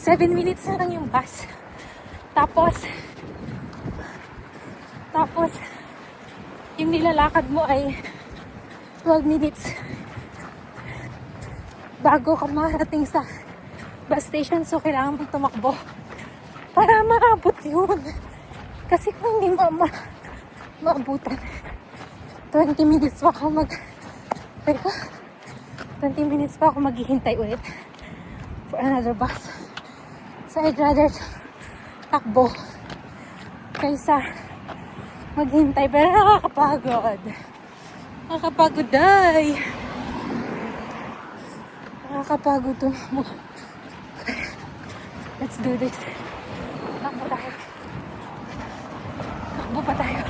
7 minutes na lang yung bus. Tapos, yung nilalakad mo ay 12 minutes bago ka marating sa bus station. So, kailangan mong tumakbo para maabot yun. Kasi kung hindi maabutan, 20 minutes pa ako 20 minutes pa ako maghihintay ulit for another bus. So, I'd rather takbo kaysa maghintay. Pero nakakapagod. Nakakapagod, day. Nakakapagod to. Let's do this. Takbo tayo. Takbo pa tayo.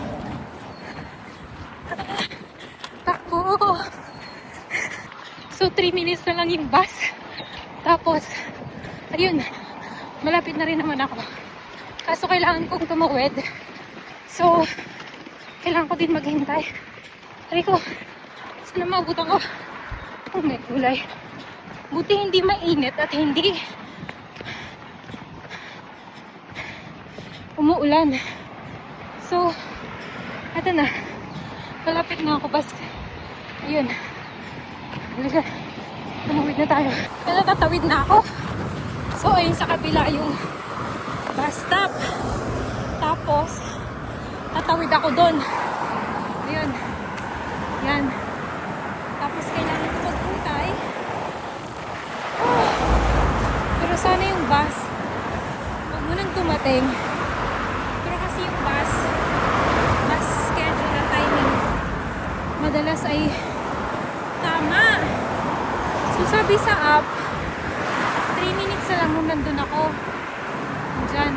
Takbo. So, 3 minutes na lang yung bus. Tapos, ayun. Malapit na rin naman ako. Kaso, kailangan kong tumawid. So, kailangan ko din maghintay. Sabi ko, sana maabutan ko. Oh, may kulay. Buti hindi mainit at hindi umuulan. So, eto na. Malapit na ako, bus. Ayun. Halika. Tumawid na tayo. Kaya tatawid na ako. So, ayun sa kabila yung bus stop. Tapos, tatawid ako doon. Ayun. Yan. Tapos, kailangan ko maghintay. Oh. Pero sana yung bus, huwag mo nang dumating. Pero kasi yung bus schedule na timing, madalas ay tama. So, sabi sa app, 3 minutes na lang nung nandun ako. Diyan.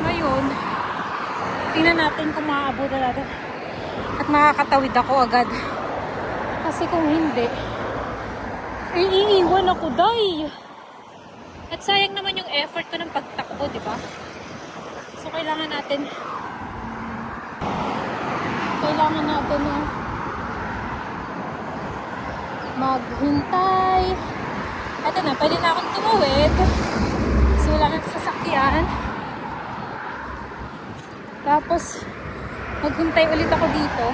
Ngayon, tingnan natin kung maaabutan natin. At makakatawid ako agad. Kasi kung hindi, ay iiwan ako, day. At sayang naman yung effort ko ng pagtakbo, di ba? So, kailangan natin maghintay. Ito na, pwede na akong tumawid. So, wala nang sasakyan. Tapos, maghintay ulit ako dito.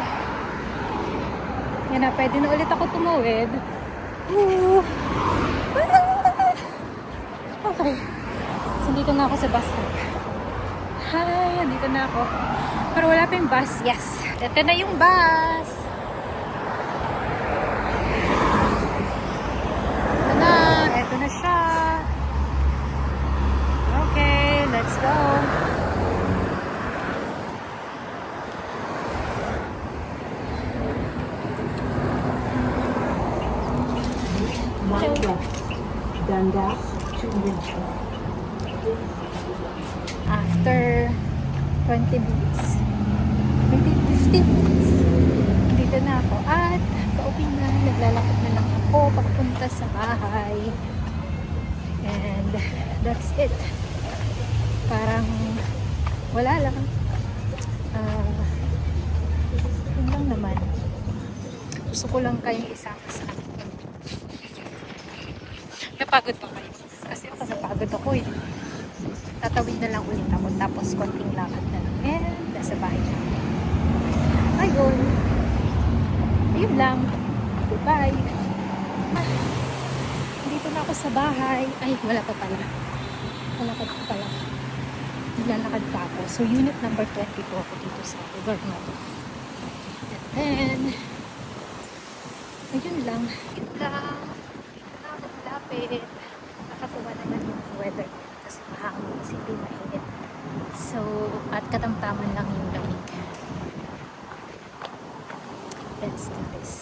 Yan na, pwede na ulit ako tumawid. Okay. So, dito na ako sa bus stop. Hi, dito na ako. Pero wala pa yung bus. Yes. Ito na yung bus. Ito na siya. Okay, let's go. Dundas to Richmond. After 20 minutes, maybe 15 minutes, dito na ako at pauwi na, naglalakad na lang ako papunta sa bahay. And that's it. Parang wala lang. Yun lang naman. Gusto ko lang kayong isama sa akin. Napagod pa kayo. Kasi ako napagod ako eh. Tatawid na lang ulit ako. Tapos konting lakad na lang. And nasa bahay na. Ayun. Ayun lang. Goodbye. Dito na ako sa bahay. Ay, wala pa pala. Nalakad pa pala. Nilalakad pa ako. So, unit number 22 ako dito sa lugar na to. And then, ayun lang. Yun lang. Malapit. Nakatuwa naman yung weather kasi mahangin kasi hindi mainit. So, at katamtaman lang yung lamig. Let's do this.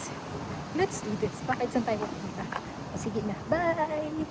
Let's do this. Bakit saan tayo pupunta? O sige na. Bye!